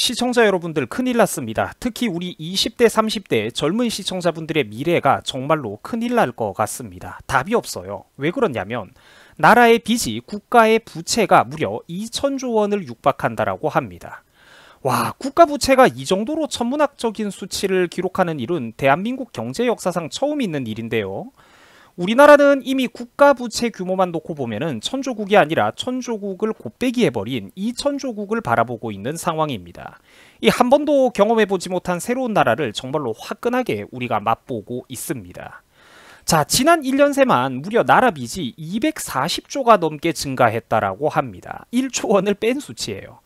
시청자 여러분들 큰일 났습니다. 특히 우리 20대 30대 젊은 시청자분들의 미래가 정말로 큰일 날 것 같습니다. 답이 없어요. 왜 그러냐면 나라의 빚이 국가의 부채가 무려 2천조 원을 육박한다라고 합니다. 와, 국가 부채가 이 정도로 천문학적인 수치를 기록하는 일은 대한민국 경제 역사상 처음 있는 일인데요. 우리나라는 이미 국가 부채 규모만 놓고 보면은 천조국이 아니라 천조국을 곱빼기 해버린 2천조국을 바라보고 있는 상황입니다. 이 한 번도 경험해보지 못한 새로운 나라를 정말로 화끈하게 우리가 맛보고 있습니다. 자, 지난 1년 새만 무려 나라 빚이 240조가 넘게 증가했다라고 합니다. 1조 원을 뺀 수치예요.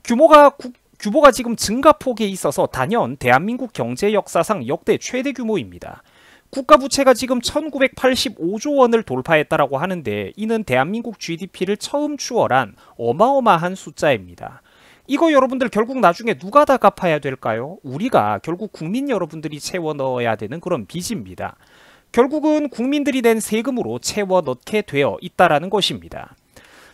규모가 지금 증가폭에 있어서 단연 대한민국 경제 역사상 역대 최대 규모입니다. 국가 부채가 지금 1985조 원을 돌파했다라고 하는데 이는 대한민국 GDP를 처음 추월한 어마어마한 숫자입니다. 이거 여러분들 결국 나중에 누가 다 갚아야 될까요? 우리가 결국 국민 여러분들이 채워 넣어야 되는 그런 빚입니다. 결국은 국민들이 낸 세금으로 채워 넣게 되어 있다라는 것입니다.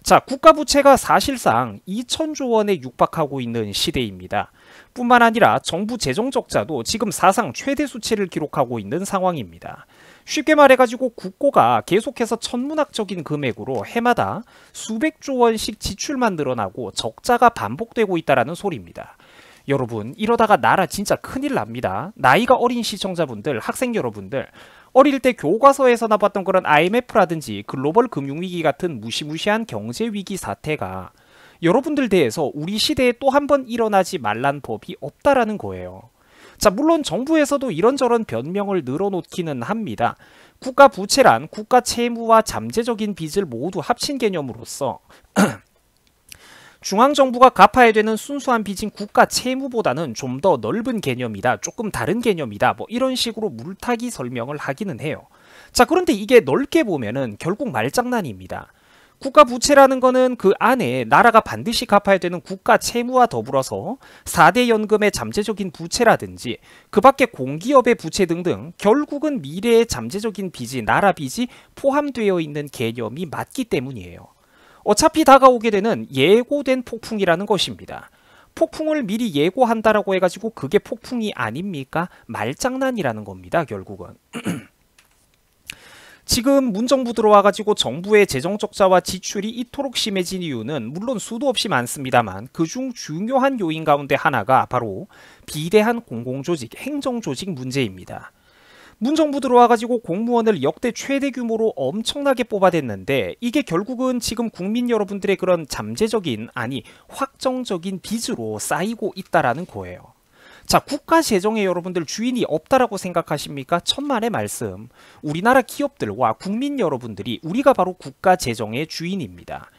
자, 국가 부채가 사실상 2천조 원에 육박하고 있는 시대입니다. 뿐만 아니라 정부 재정 적자도 지금 사상 최대 수치를 기록하고 있는 상황입니다. 쉽게 말해가지고 국고가 계속해서 천문학적인 금액으로 해마다 수백조 원씩 지출만 늘어나고 적자가 반복되고 있다는 소리입니다. 여러분, 이러다가 나라 진짜 큰일 납니다. 나이가 어린 시청자분들, 학생 여러분들, 어릴 때 교과서에서나 봤던 그런 IMF라든지 글로벌 금융위기 같은 무시무시한 경제위기 사태가 여러분들 대해서 우리 시대에 또 한 번 일어나지 말란 법이 없다라는 거예요. 자, 물론 정부에서도 이런저런 변명을 늘어놓기는 합니다. 국가 부채란 국가 채무와 잠재적인 빚을 모두 합친 개념으로서 중앙정부가 갚아야 되는 순수한 빚인 국가 채무보다는 좀 더 넓은 개념이다, 조금 다른 개념이다, 뭐 이런 식으로 물타기 설명을 하기는 해요. 자, 그런데 이게 넓게 보면은 결국 말장난입니다. 국가 부채라는 거는 그 안에 나라가 반드시 갚아야 되는 국가 채무와 더불어서 4대 연금의 잠재적인 부채라든지 그 밖에 공기업의 부채 등등 결국은 미래의 잠재적인 빚이, 나라 빚이 포함되어 있는 개념이 맞기 때문이에요. 어차피 다가오게 되는 예고된 폭풍이라는 것입니다. 폭풍을 미리 예고한다라고 해가지고 그게 폭풍이 아닙니까? 말장난이라는 겁니다, 결국은. 지금 문정부 들어와가지고 정부의 재정 적자와 지출이 이토록 심해진 이유는 물론 수도 없이 많습니다만 그중 중요한 요인 가운데 하나가 바로 비대한 공공조직, 행정조직 문제입니다. 문정부 들어와가지고 공무원을 역대 최대 규모로 엄청나게 뽑아댔는데 이게 결국은 지금 국민 여러분들의 그런 잠재적인, 아니 확정적인 빚으로 쌓이고 있다라는 거예요. 자, 국가 재정에 여러분들 주인이 없다라고 생각하십니까? 천만의 말씀. 우리나라 기업들과 국민 여러분들이, 우리가 바로 국가 재정의 주인입니다.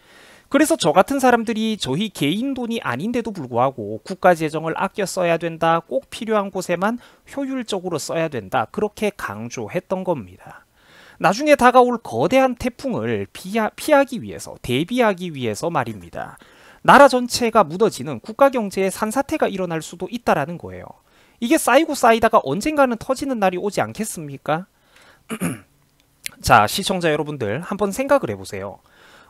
그래서 저 같은 사람들이 저희 개인 돈이 아닌데도 불구하고 국가 재정을 아껴 써야 된다, 꼭 필요한 곳에만 효율적으로 써야 된다, 그렇게 강조했던 겁니다. 나중에 다가올 거대한 태풍을 피하기 위해서, 대비하기 위해서 말입니다. 나라 전체가 무너지는 국가 경제의 산사태가 일어날 수도 있다라는 거예요. 이게 쌓이고 쌓이다가 언젠가는 터지는 날이 오지 않겠습니까? 자, 시청자 여러분들 한번 생각을 해보세요.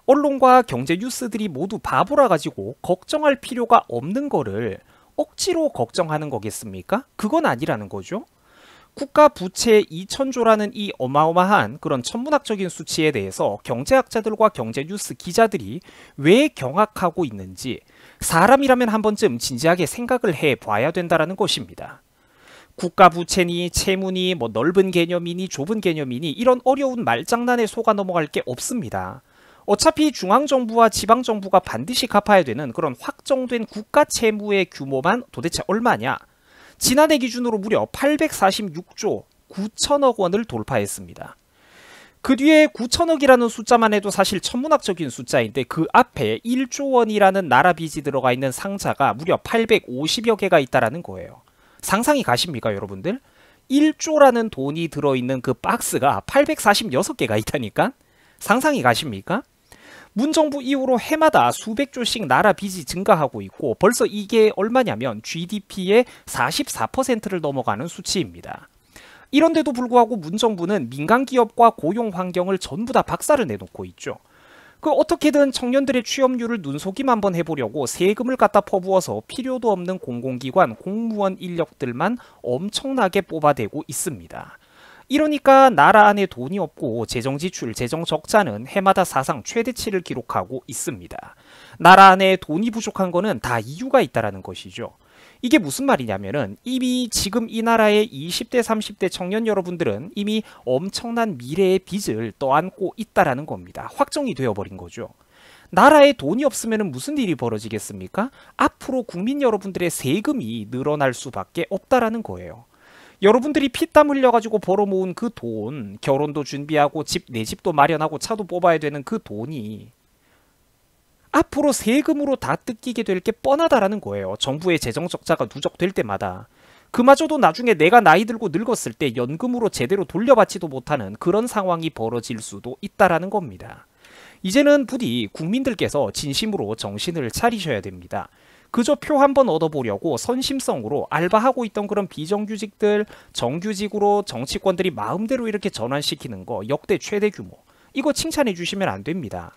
언론과 경제 뉴스들이 모두 바보라 가지고 걱정할 필요가 없는 거를 억지로 걱정하는 거겠습니까? 그건 아니라는 거죠. 국가 부채 2천조라는 이 어마어마한 그런 천문학적인 수치에 대해서 경제학자들과 경제 뉴스 기자들이 왜 경악하고 있는지 사람이라면 한 번쯤 진지하게 생각을 해봐야 된다는 것입니다. 국가 부채니 채무니 뭐 넓은 개념이니 좁은 개념이니 이런 어려운 말장난에 속아 넘어갈 게 없습니다. 어차피 중앙정부와 지방정부가 반드시 갚아야 되는 그런 확정된 국가 채무의 규모만 도대체 얼마냐? 지난해 기준으로 무려 846조 9천억 원을 돌파했습니다. 그 뒤에 9천억이라는 숫자만 해도 사실 천문학적인 숫자인데 그 앞에 1조 원이라는 나라 빚이 들어가 있는 상자가 무려 850여 개가 있다는 거예요. 상상이 가십니까, 여러분들? 1조라는 돈이 들어있는 그 박스가 846개가 있다니까? 상상이 가십니까? 문정부 이후로 해마다 수백조씩 나라 빚이 증가하고 있고 벌써 이게 얼마냐면 GDP의 44%를 넘어가는 수치입니다. 이런데도 불구하고 문정부는 민간기업과 고용 환경을 전부 다 박살을 내놓고 있죠. 그 어떻게든 청년들의 취업률을 눈속임 한번 해보려고 세금을 갖다 퍼부어서 필요도 없는 공공기관, 공무원 인력들만 엄청나게 뽑아대고 있습니다. 이러니까 나라 안에 돈이 없고 재정지출, 재정적자는 해마다 사상 최대치를 기록하고 있습니다. 나라 안에 돈이 부족한 거는 다 이유가 있다는 것이죠. 이게 무슨 말이냐면은 이미 지금 이 나라의 20대, 30대 청년 여러분들은 이미 엄청난 미래의 빚을 떠안고 있다라는 겁니다. 확정이 되어버린 거죠. 나라에 돈이 없으면 무슨 일이 벌어지겠습니까? 앞으로 국민 여러분들의 세금이 늘어날 수밖에 없다라는 거예요. 여러분들이 피땀 흘려가지고 벌어모은 그 돈, 결혼도 준비하고 내 집도 마련하고 차도 뽑아야 되는 그 돈이 앞으로 세금으로 다 뜯기게 될 게 뻔하다라는 거예요. 정부의 재정 적자가 누적될 때마다. 그마저도 나중에 내가 나이 들고 늙었을 때 연금으로 제대로 돌려받지도 못하는 그런 상황이 벌어질 수도 있다라는 겁니다. 이제는 부디 국민들께서 진심으로 정신을 차리셔야 됩니다. 그저 표 한번 얻어보려고 선심성으로 알바하고 있던 그런 비정규직들 정규직으로 정치권들이 마음대로 이렇게 전환시키는 거 역대 최대 규모. 이거 칭찬해 주시면 안 됩니다.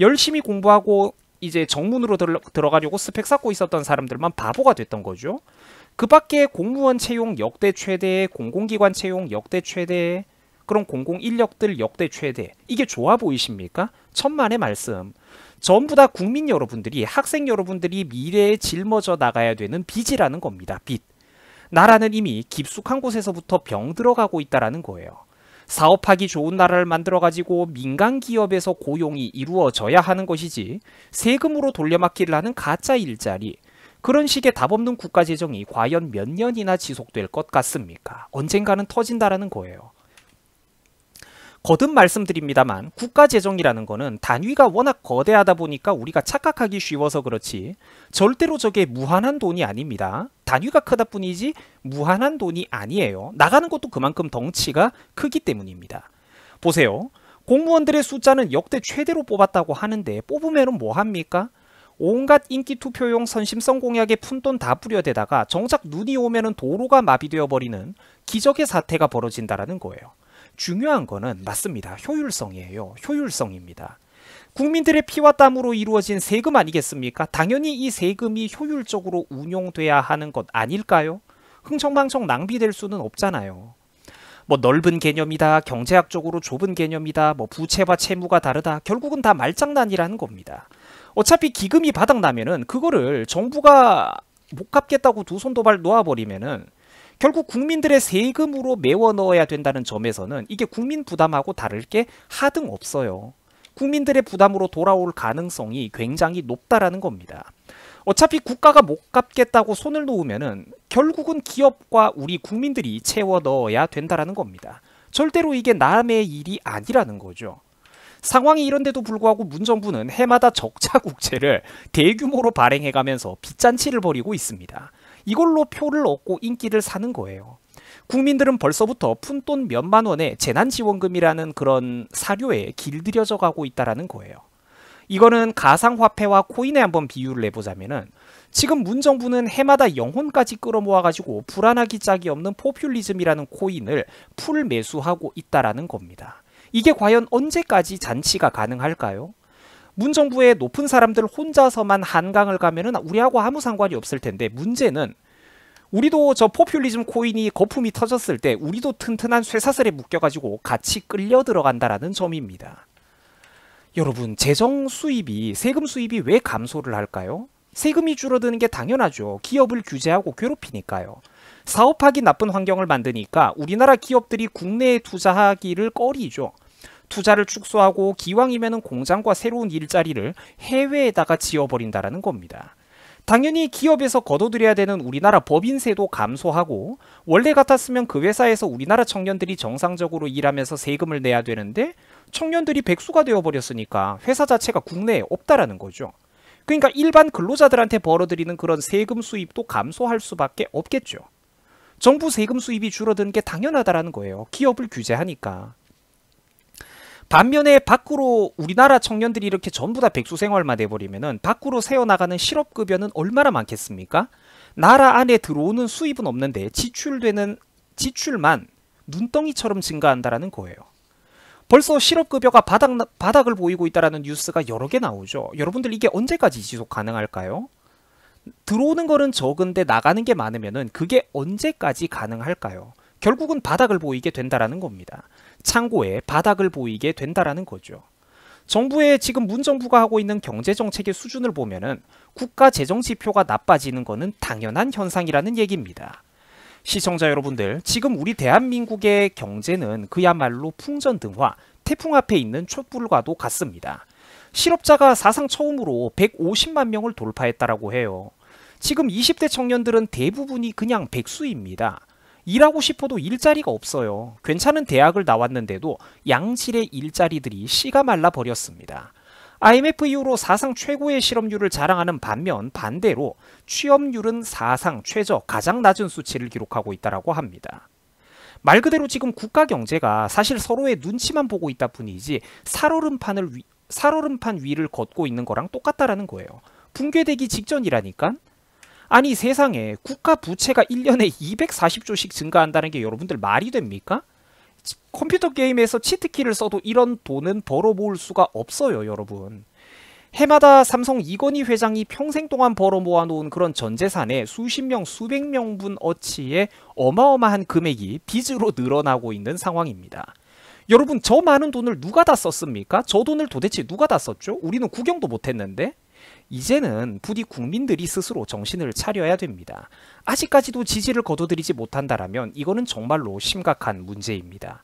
열심히 공부하고 이제 정문으로 들어가려고 스펙 쌓고 있었던 사람들만 바보가 됐던 거죠. 그 밖에 공무원 채용 역대 최대, 공공기관 채용 역대 최대, 그런 공공인력들 역대 최대. 이게 좋아 보이십니까? 천만의 말씀. 전부 다 국민 여러분들이, 학생 여러분들이 미래에 짊어져 나가야 되는 빚이라는 겁니다. 빚. 나라는 이미 깊숙한 곳에서부터 병 들어가고 있다라는 거예요. 사업하기 좋은 나라를 만들어가지고 민간 기업에서 고용이 이루어져야 하는 것이지 세금으로 돌려막기를 하는 가짜 일자리, 그런 식의 답없는 국가재정이 과연 몇 년이나 지속될 것 같습니까? 언젠가는 터진다라는 거예요. 거듭 말씀드립니다만 국가재정이라는 거는 단위가 워낙 거대하다 보니까 우리가 착각하기 쉬워서 그렇지 절대로 저게 무한한 돈이 아닙니다. 단위가 크다 뿐이지 무한한 돈이 아니에요. 나가는 것도 그만큼 덩치가 크기 때문입니다. 보세요. 공무원들의 숫자는 역대 최대로 뽑았다고 하는데 뽑으면 뭐합니까? 온갖 인기 투표용 선심성 공약에 푼돈 다 뿌려대다가 정작 눈이 오면 도로가 마비되어 버리는 기적의 사태가 벌어진다는 거예요. 중요한 거는 맞습니다. 효율성이에요. 효율성입니다. 국민들의 피와 땀으로 이루어진 세금 아니겠습니까? 당연히 이 세금이 효율적으로 운용돼야 하는 것 아닐까요? 흥청망청 낭비될 수는 없잖아요. 뭐 넓은 개념이다, 경제학적으로 좁은 개념이다, 뭐 부채와 채무가 다르다, 결국은 다 말장난이라는 겁니다. 어차피 기금이 바닥나면은 그거를 정부가 못 갚겠다고 두 손 도발 놓아버리면은 결국 국민들의 세금으로 메워 넣어야 된다는 점에서는 이게 국민 부담하고 다를 게 하등 없어요. 국민들의 부담으로 돌아올 가능성이 굉장히 높다라는 겁니다. 어차피 국가가 못 갚겠다고 손을 놓으면은 결국은 기업과 우리 국민들이 채워 넣어야 된다라는 겁니다. 절대로 이게 남의 일이 아니라는 거죠. 상황이 이런데도 불구하고 문정부는 해마다 적자 국채를 대규모로 발행해가면서 빚잔치를 벌이고 있습니다. 이걸로 표를 얻고 인기를 사는 거예요. 국민들은 벌써부터 푼돈 몇만 원의 재난지원금이라는 그런 사료에 길들여져 가고 있다는 거예요. 이거는 가상화폐와 코인에 한번 비유를 해보자면은 지금 문정부는 해마다 영혼까지 끌어모아가지고 불안하기 짝이 없는 포퓰리즘이라는 코인을 풀 매수하고 있다는 겁니다. 이게 과연 언제까지 잔치가 가능할까요? 문정부의 높은 사람들 혼자서만 한강을 가면은 우리하고 아무 상관이 없을 텐데 문제는 우리도 저 포퓰리즘 코인이 거품이 터졌을 때 우리도 튼튼한 쇠사슬에 묶여가지고 같이 끌려 들어간다라는 점입니다. 여러분, 재정 수입이, 세금 수입이 왜 감소를 할까요? 세금이 줄어드는 게 당연하죠. 기업을 규제하고 괴롭히니까요. 사업하기 나쁜 환경을 만드니까 우리나라 기업들이 국내에 투자하기를 꺼리죠. 투자를 축소하고 기왕이면 공장과 새로운 일자리를 해외에다가 지어버린다라는 겁니다. 당연히 기업에서 걷어들여야 되는 우리나라 법인세도 감소하고 원래 같았으면 그 회사에서 우리나라 청년들이 정상적으로 일하면서 세금을 내야 되는데 청년들이 백수가 되어버렸으니까 회사 자체가 국내에 없다라는 거죠. 그러니까 일반 근로자들한테 벌어들이는 그런 세금 수입도 감소할 수밖에 없겠죠. 정부 세금 수입이 줄어드는 게 당연하다라는 거예요. 기업을 규제하니까. 반면에 밖으로 우리나라 청년들이 이렇게 전부 다 백수 생활만 해버리면은 밖으로 새어나가는 실업급여는 얼마나 많겠습니까? 나라 안에 들어오는 수입은 없는데 지출만 눈덩이처럼 증가한다라는 거예요. 벌써 실업급여가 바닥을 보이고 있다는 뉴스가 여러 개 나오죠. 여러분들 이게 언제까지 지속 가능할까요? 들어오는 거는 적은데 나가는 게 많으면은 그게 언제까지 가능할까요? 결국은 바닥을 보이게 된다라는 겁니다. 창고에 바닥을 보이게 된다라는 거죠. 정부의 지금 문정부가 하고 있는 경제정책의 수준을 보면은 국가 재정 지표가 나빠지는 거는 당연한 현상이라는 얘기입니다. 시청자 여러분들, 지금 우리 대한민국의 경제는 그야말로 풍전등화, 태풍 앞에 있는 촛불과도 같습니다. 실업자가 사상 처음으로 150만 명을 돌파했다라고 해요. 지금 20대 청년들은 대부분이 그냥 백수입니다. 일하고 싶어도 일자리가 없어요. 괜찮은 대학을 나왔는데도 양질의 일자리들이 씨가 말라 버렸습니다. IMF 이후로 사상 최고의 실업률을 자랑하는 반면 반대로 취업률은 사상 최저 가장 낮은 수치를 기록하고 있다고 합니다. 말 그대로 지금 국가 경제가 사실 서로의 눈치만 보고 있다 뿐이지 살얼음판 위를 걷고 있는 거랑 똑같다라는 거예요. 붕괴되기 직전이라니까? 아니 세상에 국가 부채가 1년에 240조씩 증가한다는 게 여러분들 말이 됩니까? 컴퓨터 게임에서 치트키를 써도 이런 돈은 벌어모을 수가 없어요, 여러분. 해마다 삼성 이건희 회장이 평생 동안 벌어 모아놓은 그런 전재산의 수십 명, 수백 명분 어치의 어마어마한 금액이 빚으로 늘어나고 있는 상황입니다. 여러분, 저 많은 돈을 누가 다 썼습니까? 저 돈을 도대체 누가 다 썼죠? 우리는 구경도 못했는데? 이제는 부디 국민들이 스스로 정신을 차려야 됩니다. 아직까지도 지지를 거둬들이지 못한다면 이거는 정말로 심각한 문제입니다.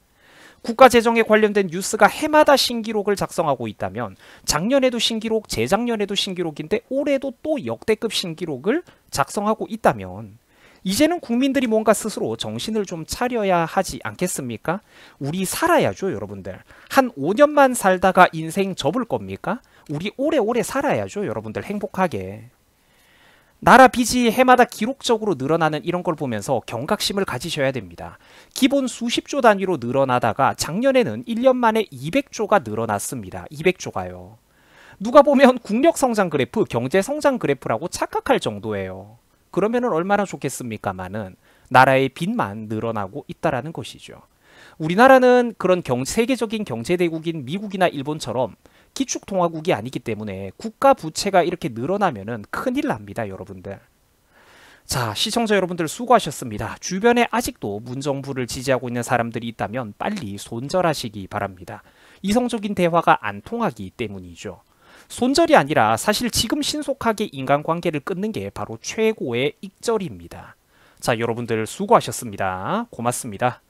국가 재정에 관련된 뉴스가 해마다 신기록을 작성하고 있다면 작년에도 신기록, 재작년에도 신기록인데 올해도 또 역대급 신기록을 작성하고 있다면 이제는 국민들이 뭔가 스스로 정신을 좀 차려야 하지 않겠습니까? 우리 살아야죠, 여러분들. 한 5년만 살다가 인생 접을 겁니까? 우리 오래오래 살아야죠, 여러분들. 행복하게. 나라 빚이 해마다 기록적으로 늘어나는 이런 걸 보면서 경각심을 가지셔야 됩니다. 기본 수십조 단위로 늘어나다가 작년에는 1년 만에 200조가 늘어났습니다. 200조가요. 누가 보면 국력성장 그래프, 경제성장 그래프라고 착각할 정도예요. 그러면 얼마나 좋겠습니까마는 나라의 빚만 늘어나고 있다라는 것이죠. 우리나라는 그런 세계적인 경제대국인 미국이나 일본처럼 기축통화국이 아니기 때문에 국가 부채가 이렇게 늘어나면은 큰일 납니다, 여러분들. 자, 시청자 여러분들 수고하셨습니다. 주변에 아직도 문정부를 지지하고 있는 사람들이 있다면 빨리 손절하시기 바랍니다. 이성적인 대화가 안 통하기 때문이죠. 손절이 아니라 사실 지금 신속하게 인간관계를 끊는 게 바로 최고의 익절입니다. 자, 여러분들 수고하셨습니다. 고맙습니다.